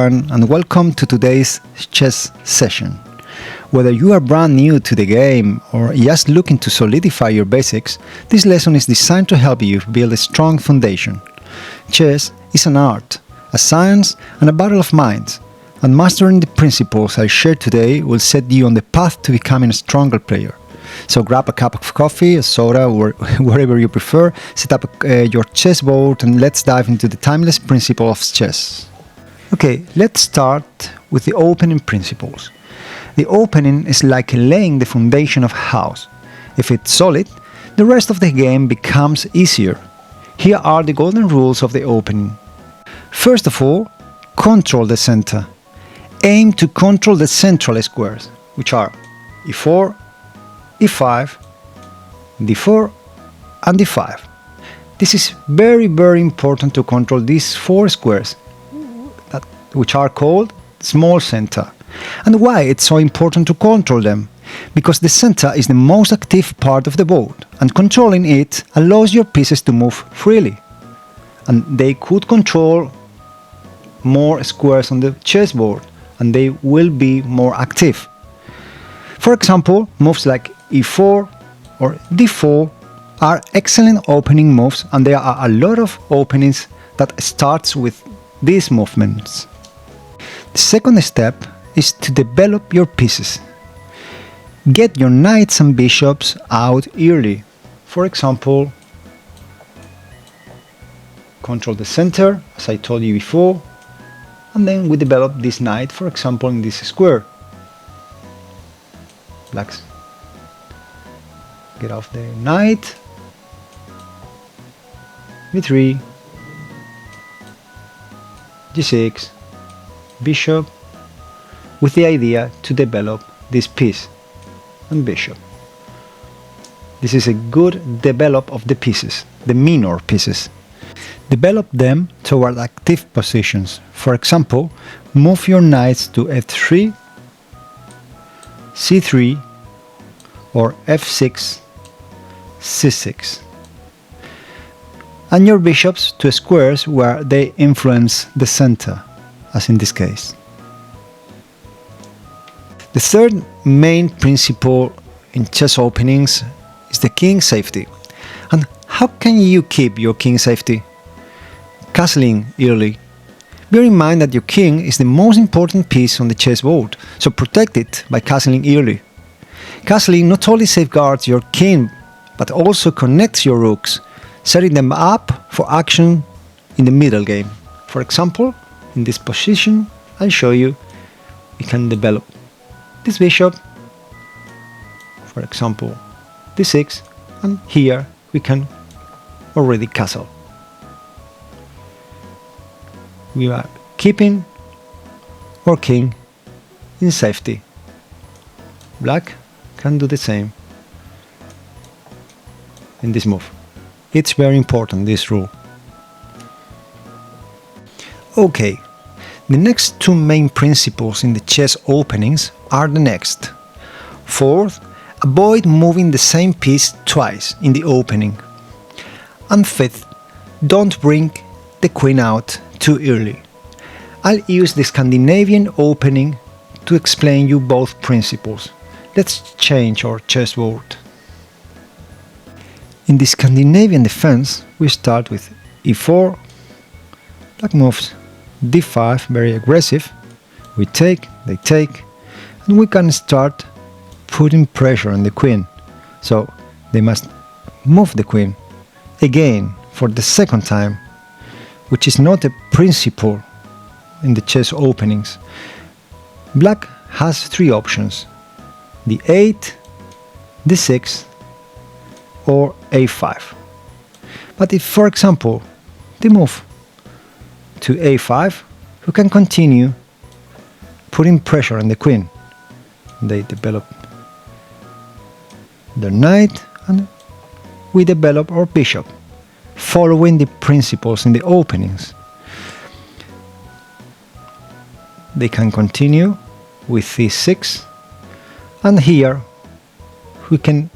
everyone, and welcome to today's chess session. Whether you are brand new to the game or just looking to solidify your basics, this lesson is designed to help you build a strong foundation. Chess is an art, a science, and a battle of minds, and mastering the principles I share today will set you on the path to becoming a stronger player. So grab a cup of coffee, a soda, or wherever you prefer, set up your chessboard, and let's dive into the timeless principle of chess. Okay, let's start with the opening principles. The opening is like laying the foundation of a house. If it's solid, the rest of the game becomes easier. Here are the golden rules of the opening. First of all, control the center. Aim to control the central squares, which are e4, e5, d4 and d5. This is very important to control these four squares, which are called small center. And why it's so important to control them? Because the center is the most active part of the board, and controlling it allows your pieces to move freely. And they could control more squares on the chessboard, and they will be more active. For example, moves like e4 or d4 are excellent opening moves, and there are a lot of openings that starts with these movements. The second step is to develop your pieces. Get your knights and bishops out early. For example, control the center, as I told you before, and then we develop this knight, for example, in this square. Blacks get off the knight, b3, g6, bishop, with the idea to develop this piece and bishop. This is a good develop of the pieces, the minor pieces. Develop them toward active positions. For example, move your knights to f3, c3 or f6, c6, and your bishops to squares where they influence the center, as in this case. The third main principle in chess openings is the king safety. And how can you keep your king safety? Castling early. Bear in mind that your king is the most important piece on the chessboard, so protect it by castling early. Castling not only safeguards your king, but also connects your rooks, setting them up for action in the middle game. For example, in this position, I'll show you we can develop this bishop, for example, d6, and here we can already castle. We are keeping our king in safety. Black can do the same in this move. It's very important, this rule. Okay, the next two main principles in the chess openings are the next. Fourth, avoid moving the same piece twice in the opening. And fifth, don't bring the queen out too early. I'll use the Scandinavian opening to explain you both principles. Let's change our chessboard. In the Scandinavian defense, we start with e4, black moves d5, very aggressive. We take, they take, and we can start putting pressure on the queen. So they must move the queen again for the second time, which is not a principle in the chess openings. Black has three options: d8, d6 or a5. But if, for example, they move to a5, we can continue putting pressure on the queen. They develop their knight and we develop our bishop, following the principles in the openings. They can continue with c6, and here we can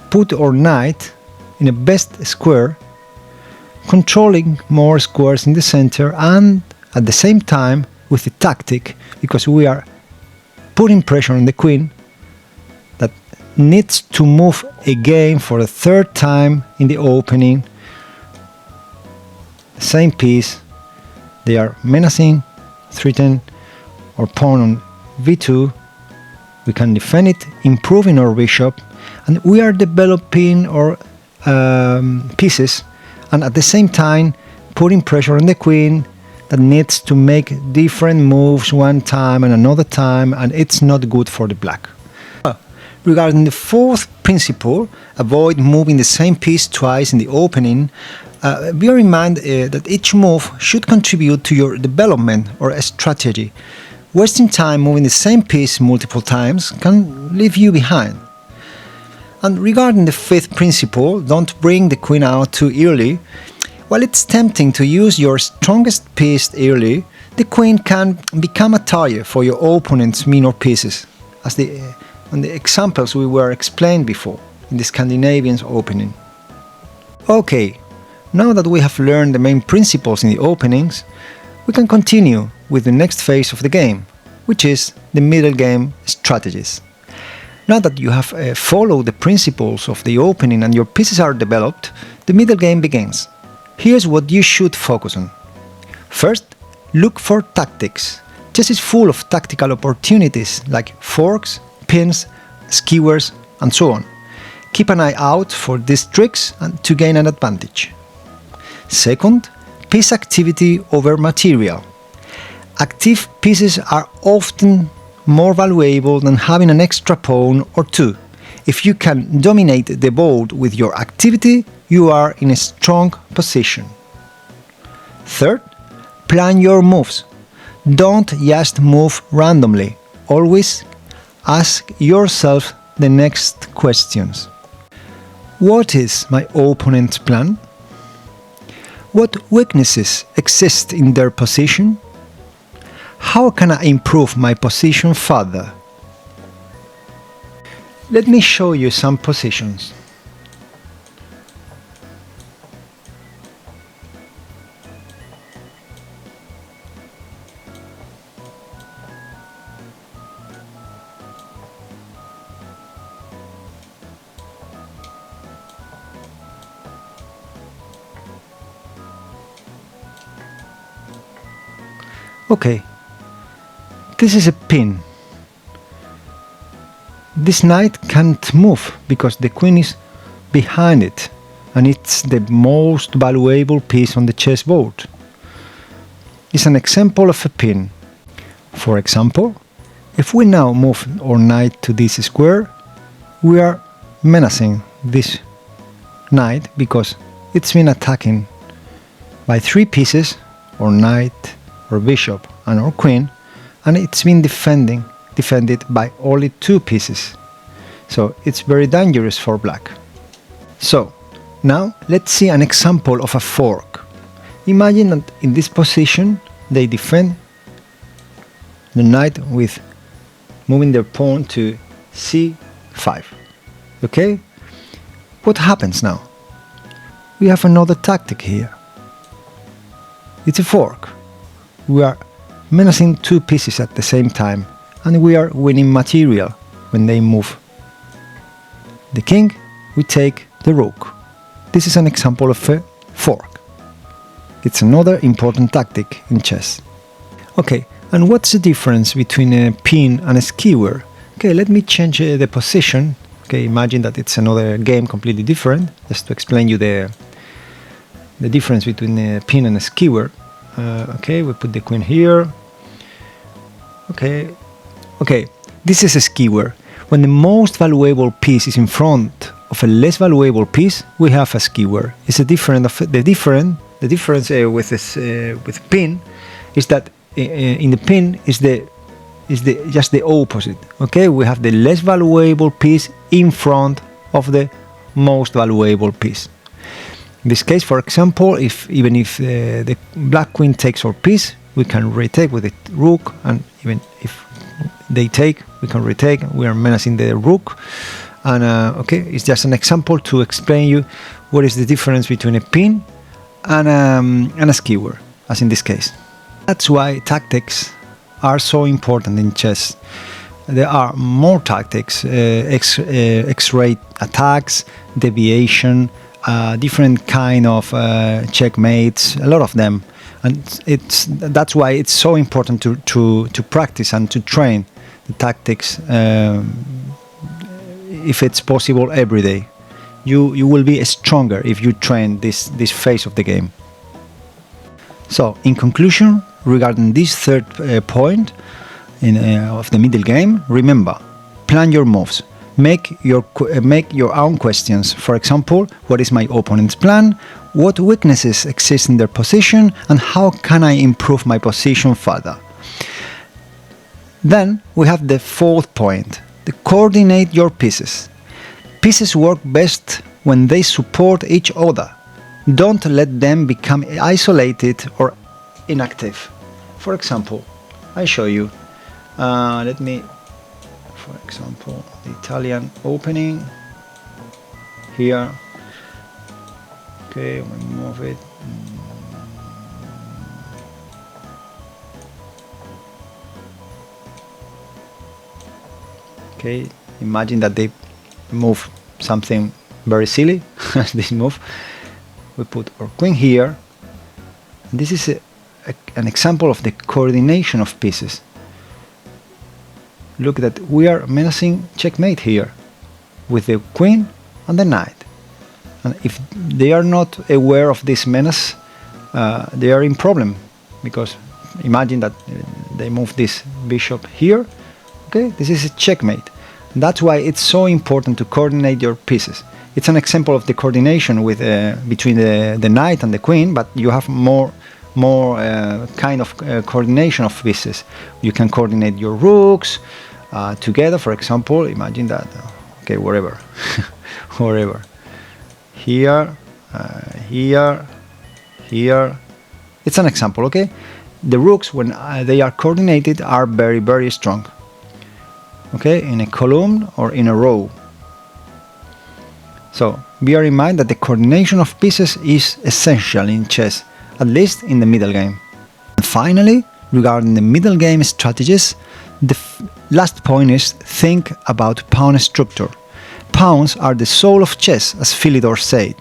put our knight in a best square, controlling more squares in the center and at the same time with the tactic, because we are putting pressure on the queen that needs to move again for the third time in the opening. Same piece, they are menacing, threatening our pawn on v2. We can defend it, improving our bishop, and we are developing our pieces, and at the same time putting pressure on the queen that needs to make different moves one time and another time, and it's not good for the black. Regarding the fourth principle, avoid moving the same piece twice in the opening. Bear in mind that each move should contribute to your development or a strategy. Wasting time moving the same piece multiple times can leave you behind. And regarding the fifth principle, don't bring the queen out too early. While it's tempting to use your strongest piece early, the queen can become a target for your opponent's minor pieces, as on the examples we were explained before in the Scandinavian opening. Okay, now that we have learned the main principles in the openings, we can continue with the next phase of the game, which is the middle game strategies. Now that you have followed the principles of the opening and your pieces are developed, the middle game begins. Here's what you should focus on. First, look for tactics. Chess is full of tactical opportunities like forks, pins, skewers, and so on. Keep an eye out for these tricks and to gain an advantage. Second, piece activity over material. Active pieces are often more valuable than having an extra pawn or two. If you can dominate the board with your activity, you are in a strong position. Third, plan your moves. Don't just move randomly. Always ask yourself the next questions. What is my opponent's plan? What weaknesses exist in their position? How can I improve my position further? Let me show you some positions. Okay, this is a pin. This knight can't move because the queen is behind it, and it's the most valuable piece on the chessboard. It's an example of a pin. For example, if we now move our knight to this square, we are menacing this knight because it's been attacking by three pieces, our knight, our bishop, and our queen, and it's been defended by only two pieces. So it's very dangerous for black. So now let's see an example of a fork. Imagine that in this position they defend the knight with moving their pawn to c5. Okay? What happens now? We have another tactic here. It's a fork. We are menacing two pieces at the same time, and we are winning material when they move the king. We take the rook. This is an example of a fork. It's another important tactic in chess. Okay, and what's the difference between a pin and a skewer? Okay, let me change the position. Okay, imagine that it's another game completely different, just to explain you the difference between a pin and a skewer. Okay, we put the queen here. Okay, this is a skewer. When the most valuable piece is in front of a less valuable piece, we have a skewer. It's the difference with pin is that in the pin is just the opposite. Okay, we have the less valuable piece in front of the most valuable piece. In this case, for example, even if the black queen takes our piece, we can retake with the rook, and even if they take, we can retake. We are menacing the rook, and okay, it's just an example to explain you what is the difference between a pin and a skewer, as in this case. That's why tactics are so important in chess. There are more tactics, X-ray attacks, deviation, different kind of checkmates, a lot of them. And that's why it's so important to practice and to train the tactics, if it's possible, every day. You will be stronger if you train this phase of the game. So, in conclusion, regarding this third point of the middle game, remember, plan your moves. Make your own questions. For example, what is my opponent's plan? What weaknesses exist in their position? And how can I improve my position further? Then we have the fourth point, coordinate your pieces. Pieces work best when they support each other. Don't let them become isolated or inactive. For example, I show you. Let me, for example, the Italian opening here. Okay, we move it. Okay, imagine that they move something very silly. This move. We put our queen here. This is an example of the coordination of pieces. Look that we are menacing checkmate here with the queen and the knight. And if they are not aware of this menace, they are in problem, because imagine that they move this bishop here. Okay, this is a checkmate. That's why it's so important to coordinate your pieces. It's an example of the coordination with between the knight and the queen, but you have more kind of coordination of pieces. You can coordinate your rooks together. For example, imagine that. Okay, wherever, wherever. Here, here, here. It's an example. Okay, the rooks, when they are coordinated, are very, very strong. Okay, in a column or in a row. So bear in mind that the coordination of pieces is essential in chess, at least in the middle game. And finally, regarding the middle game strategies, the last point is think about pawn structure. Pawns are the soul of chess, as Philidor said.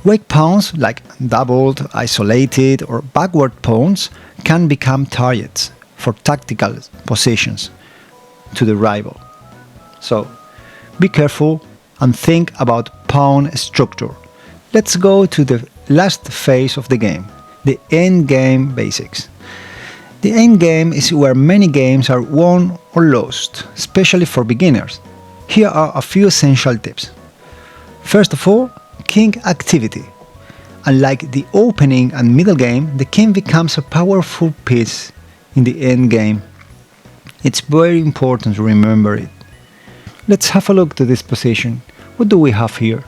Weak pawns, like doubled, isolated or backward pawns, can become targets for tactical positions to the rival. So be careful and think about pawn structure. Let's go to the last phase of the game, the endgame basics. The endgame is where many games are won or lost, especially for beginners. Here are a few essential tips. First of all, king activity. Unlike the opening and middle game, the king becomes a powerful piece in the endgame. It's very important to remember it. Let's have a look to this position. What do we have here?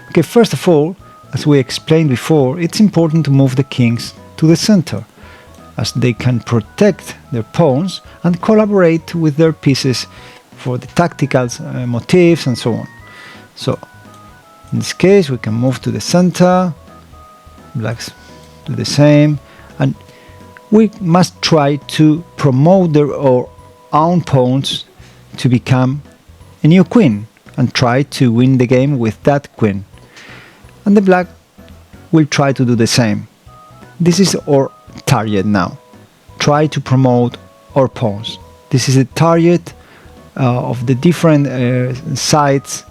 Okay, first of all, as we explained before, it's important to move the kings to the center, as they can protect their pawns and collaborate with their pieces for the tactical motifs and so on. So, in this case, we can move to the center, blacks do the same, and we must try to promote our own pawns to become a new queen and try to win the game with that queen. And the black will try to do the same. This is our target now. Try to promote our pawns. This is the target of the different sides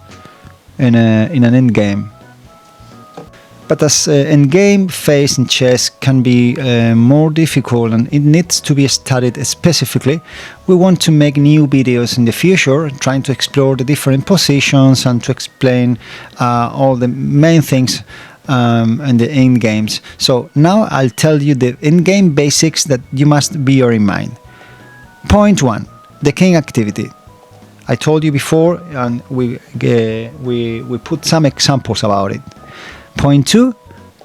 in an endgame. But as endgame phase in chess can be more difficult and it needs to be studied specifically, we want to make new videos in the future trying to explore the different positions and to explain all the main things in the endgames. So now I'll tell you the endgame basics that you must bear in mind. Point 1. The king activity. I told you before, and we put some examples about it. Point 2,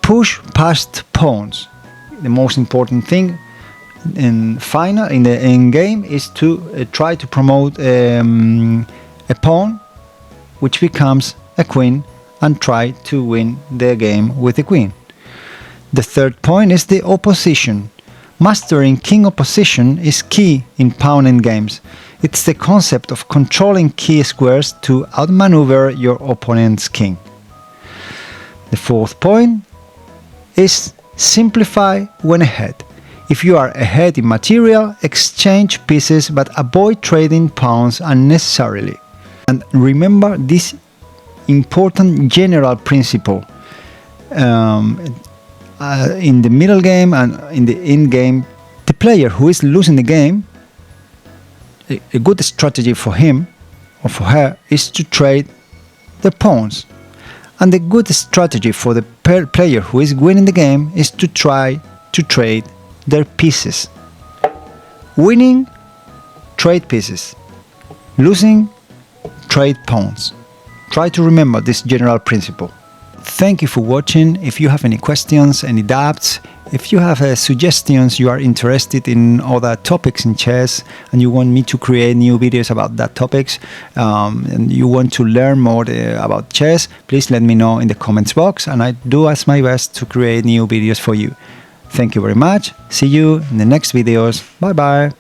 push past pawns. The most important thing in the end game is to try to promote a pawn which becomes a queen and try to win the game with the queen. The third point is the opposition. Mastering king opposition is key in pawn endgames. It's the concept of controlling key squares to outmaneuver your opponent's king. The fourth point is simplify when ahead. If you are ahead in material, exchange pieces but avoid trading pawns unnecessarily. And remember this important general principle. In the middle game and in the end game, the player who is losing the game, a good strategy for him or for her is to trade the pawns. And the good strategy for the player who is winning the game is to try to trade their pieces. Winning, trade pieces. Losing, trade pawns. Try to remember this general principle. Thank you for watching. If you have any questions, any doubts, if you have suggestions, you are interested in other topics in chess and you want me to create new videos about that topics, and you want to learn more about chess, please let me know in the comments box and I do my best to create new videos for you. Thank you very much. See you in the next videos. Bye bye.